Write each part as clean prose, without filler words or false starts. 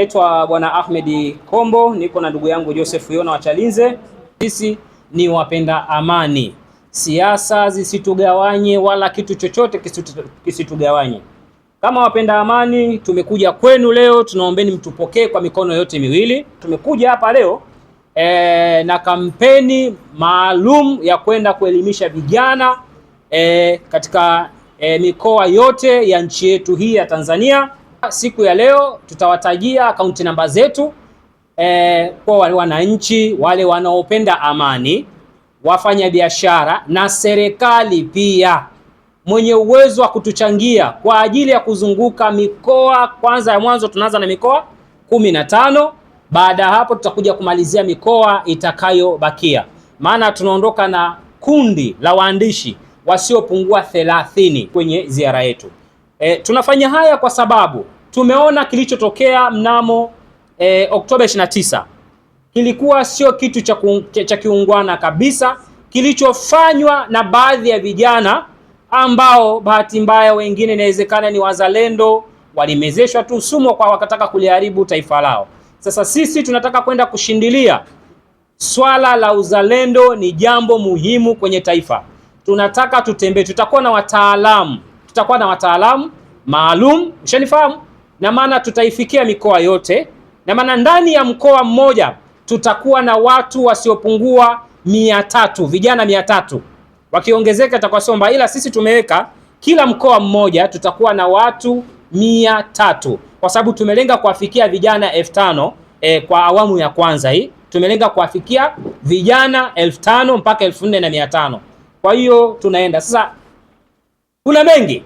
Naitwa Bwana Ahmed Kombo, niko na ndugu yangu Joseph Yona wa Chalinze. Sisi ni wapenda amani, siasa zisitugawanye wala kitu chochote kisitugawanye. Kama wapenda amani tumekuja kwenu leo, tunaombeni mtupokee kwa mikono yote miwili. Tumekuja hapa leo na kampeni maalum ya kwenda kuelimisha vijana katika mikoa yote ya nchi yetu hii ya Tanzania. Siku ya leo tutawatajia akaunti namba zetu kwa wananchi wale wanaopenda amani, wafanya biashara na serikali pia mwenye uwezo wa kutuchangia kwa ajili ya kuzunguka mikoa. Kwanza ya mwanzo tunaanza na mikoa 15, baada ya hapo tutakuja kumalizia mikoa itakayobakia, maana tunaondoka na kundi la waandishi wasiopungua 30 kwenye ziara yetu. Tunafanya haya kwa sababu tumeona kilichotokea mnamo Oktoba 29 kilikuwa sio kitu cha kiungwana kabisa, kilichofanywa na baadhi ya vijana ambao bahati mbaya wengine inawezekana ni wazalendo, walimezeshwa tu sumu kwa wakataka kuliharibu taifa lao. Sasa sisi tunataka kwenda kushindilia swala la uzalendo, ni jambo muhimu kwenye taifa. Tunataka tutembee, tutakuwa na wataalamu maalum, ushanifahamu? Na maana tutaifikia mikoa yote, na maana ndani ya mkoa mmoja tutakuwa na watu wasiopungua 300, vijana 300. Wakiongezeka itakuwa somba, ila sisi tumeweka kila mkoa mmoja tutakuwa na watu 300, kwa sababu tumelenga kuwafikia vijana 5000 kwa awamu ya kwanza hii. Tumelenga kuwafikia vijana 5000 mpaka 4500. Kwa hiyo tunaenda sasa, kuna mengi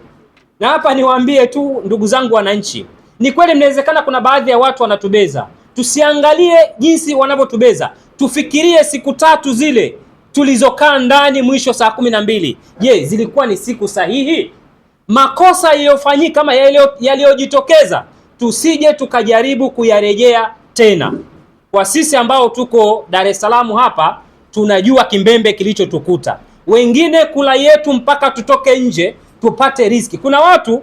na hapa niwaambie tu ndugu zangu wananchi, ni kweli mnawezekana kuna baadhi ya watu wanatubeza. Tusiangalie jinsi wanavyotubeza, tufikirie siku 3 zile tulizokaa ndani mwisho saa 12. Je, zilikuwa ni siku sahihi? Makosa yaliyofanyika kama yaliyojitokeza tusije tukajaribu kuyarejea tena. Kwa sisi ambao tuko Dar es Salaam hapa tunajua kimbembe kilichotukuta. Wengine kula yetu mpaka tutoke nje tupate riziki. Kuna watu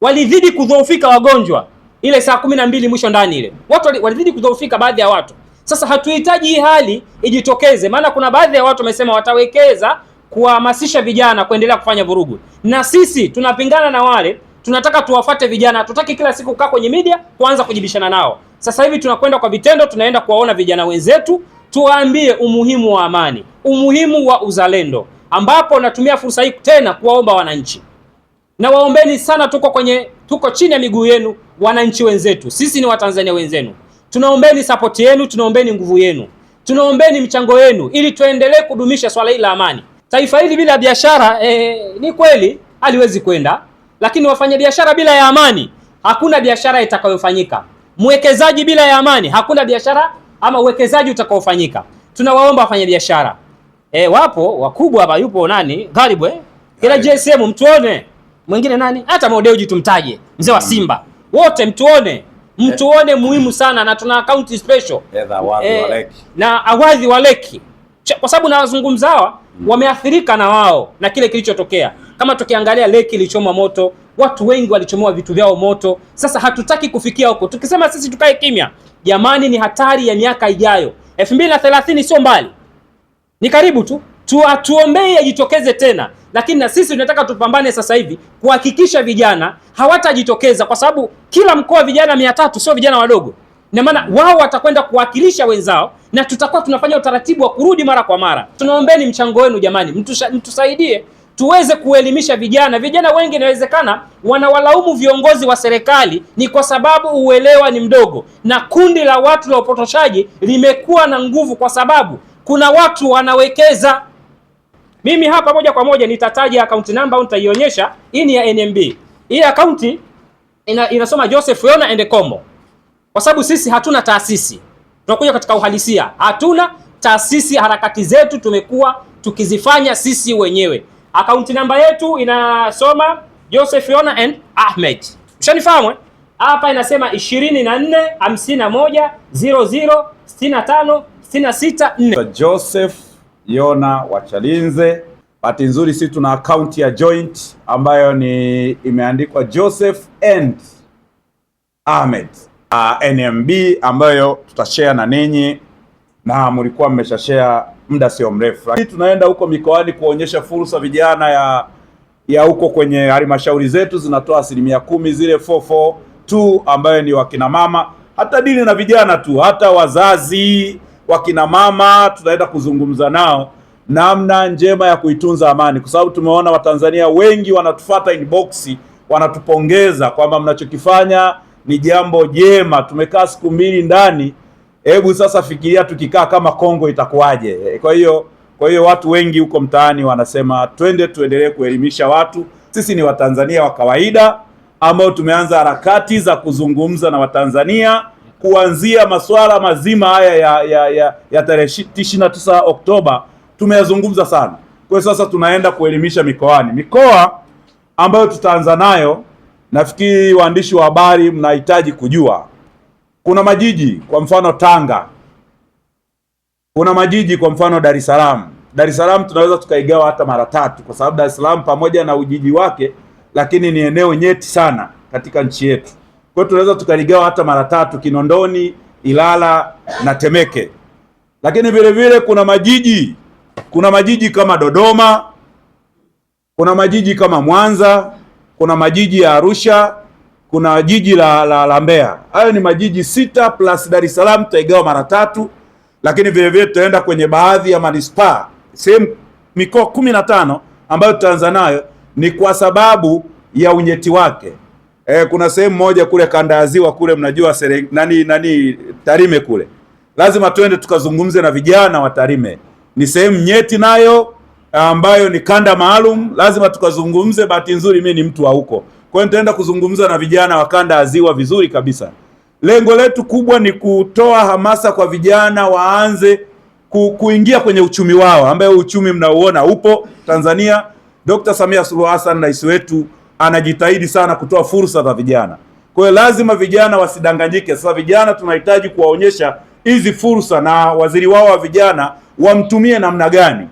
walidhidi kudhoofika, wagonjwa ile saa 12 mwisho ndani ile. Watu walidhidi kudhoofika, baadhi ya watu. Sasa hatuhitaji hii hali ijitokeze, maana kuna baadhi ya watu wamesema watawekeza kuhamasisha vijana kuendelea kufanya vurugu. Na sisi tunapingana na wale, tunataka tuwafate vijana. Tutaki kila siku kukaa kwenye media kuanza kujibishana nao. Sasa hivi tunakwenda kwa vitendo, tunaenda kuwaona vijana wenzetu, tuwaambie umuhimu wa amani, umuhimu wa uzalendo, ambapo natumia fursa hii tena kuwaomba wananchi. Na waombeni sana, tuko chini ya miguu yenu wananchi wenzetu. Sisi ni Watanzania wenzenu. Tunaombeni support yenu, tunaombeni nguvu yenu, tunaombeni mchango yenu ili tuendelee kudumisha swala hili la amani. Taifa hili bila biashara ni kweli haliwezi kwenda, lakini wafanya biashara bila ya amani hakuna biashara itakayofanyika. Mwekezaji bila ya amani hakuna biashara ama uwekezaji utakaofanyika. Tunawaomba wafanya biashara. Wapo wakubwa hapa, yupo nani? Karibu kila GSM mtuone. Mwingine nani? Hata Modeuji tumtaje. Mzee wa Simba. Wote mtuone muhimu sana, na tuna account special. Na Awadhi wa Leki. Kwa sababu na wazungumza hawa wameathirika na wao na kile kilichotokea. Kama tukiangalia Leki ilichomwa moto, watu wengi walichomoa vitu vyao moto. Sasa hatutaki kufikia huko. Tukisema sisi tukae kimya, jamani, ni hatari ya miaka ijayo. 2030 sio mbali, ni karibu tu. Tuombee yajitokeze tena, lakini na sisi tunataka tupambane sasa hivi kuhakikisha vijana hawatajitokeza, kwa sababu kila mkoa vijana 300, sio vijana wadogo. Na maana wao watakwenda kuwakilisha wenzao, na tutakuwa tunafanya utaratibu wa kurudi mara kwa mara. Tunaombeni mchango wenu jamani, mtusaidie tuweze kuelimisha vijana. Vijana wengi inawezekana wanawalaumu viongozi wa serikali, ni kwa sababu uelewa ni mdogo, na kundi la watu la upotoshaji limekuwa na nguvu kwa sababu kuna watu wanawekeza. Mimi hapa moja kwa moja nitataja akaunti namba au nitaionyesha. Hii ni ya NMB. Hii akaunti inasoma Joseph Yona and Kombo. Kwa sababu sisi hatuna taasisi. Tunakuja katika uhalisia. Hatuna taasisi, harakati zetu tumekuwa tukizifanya sisi wenyewe. Akaunti namba yetu inasoma Joseph Yona and Ahmed. Ushanifahamu? Hapa inasema 24 51 00 65 66 Joseph Yona wa Chalinze. Bahati nzuri sisi tuna account ya joint ambayo imeandikwa Joseph and Ahmed. NMB ambayo tutashare na ninyi na mlikuwa mmeshashare muda sio mrefu. Lakini tunaenda huko mikoani kuonyesha fursa vijana ya huko kwenye halmashauri zetu zinatoa 10% zile 442 ambayo ni wakina mama, hata dini na vijana tu, hata wazazi wakina mama tunaenda kuzungumza nao namna njema ya kuitunza amani, kwa sababu tumeona Watanzania wengi wanatufuata inbox, wanatupongeza kwamba mnachokifanya ni jambo jema. Tumekaa siku 2 ndani, hebu sasa fikiria tukikaa kama Kongo itakuwaje? Kwa hiyo watu wengi huko mtaani wanasema tuendelee kuelimisha watu. Sisi ni Watanzania wa kawaida ambao tumeanza harakati za kuzungumza na Watanzania kuanzia masuala mazima haya ya tarehe 29 Oktoba tumeyazungumza sana. Kwa hiyo sasa tunaenda kuelimisha mikoani. Mikoa ambayo tutaanza nayo, nafikiri waandishi wa habari mnahitaji kujua. Kuna majiji kwa mfano Tanga, kuna majiji kwa mfano Dar es Salaam. Dar es Salaam tunaweza tukaigawa hata mara 3 kwa sababu Dar es Salaam pamoja na ujiji wake, lakini ni eneo nyeti sana katika nchi yetu. Kwa hiyo tunaweza tukaligawa hata mara 3: Kinondoni, Ilala na Temeke. Lakini vile vile kuna majiji kama Dodoma, kuna majiji kama Mwanza, kuna majiji ya Arusha, kuna jiji la Mbeya. Hayo ni majiji 6 plus Dar es Salaam tutaigawa mara 3. Lakini vile vile tutaenda kwenye baadhi ya manispaa, sehemu mikoa 15 ambayo tutaanza nayo, ni kwa sababu ya unyeti wake. Kuna sehemu moja kule kanda ya Ziwa kule, mnajua Tarime kule, lazima tuende tukazungumze na vijana wa Tarime. Ni sehemu nyeti nayo ambayo ni kanda maalum, lazima tukazungumze. Bahati nzuri mimi ni mtu wa huko, kwa hiyo nitaenda kuzungumza na vijana wa kanda ya Ziwa vizuri kabisa. Lengo letu kubwa ni kutoa hamasa kwa vijana waanze kuingia kwenye uchumi wao, ambayo uchumi mnaoona upo Tanzania. Dr. Samia Suluhu Hassan rais wetu anajitahidi sana kutoa fursa za vijana. Kwa hiyo lazima vijana wasidanganyike. Sasa vijana tunahitaji kuwaonyesha hizi fursa, na waziri wao wa vijana wamtumie namna gani.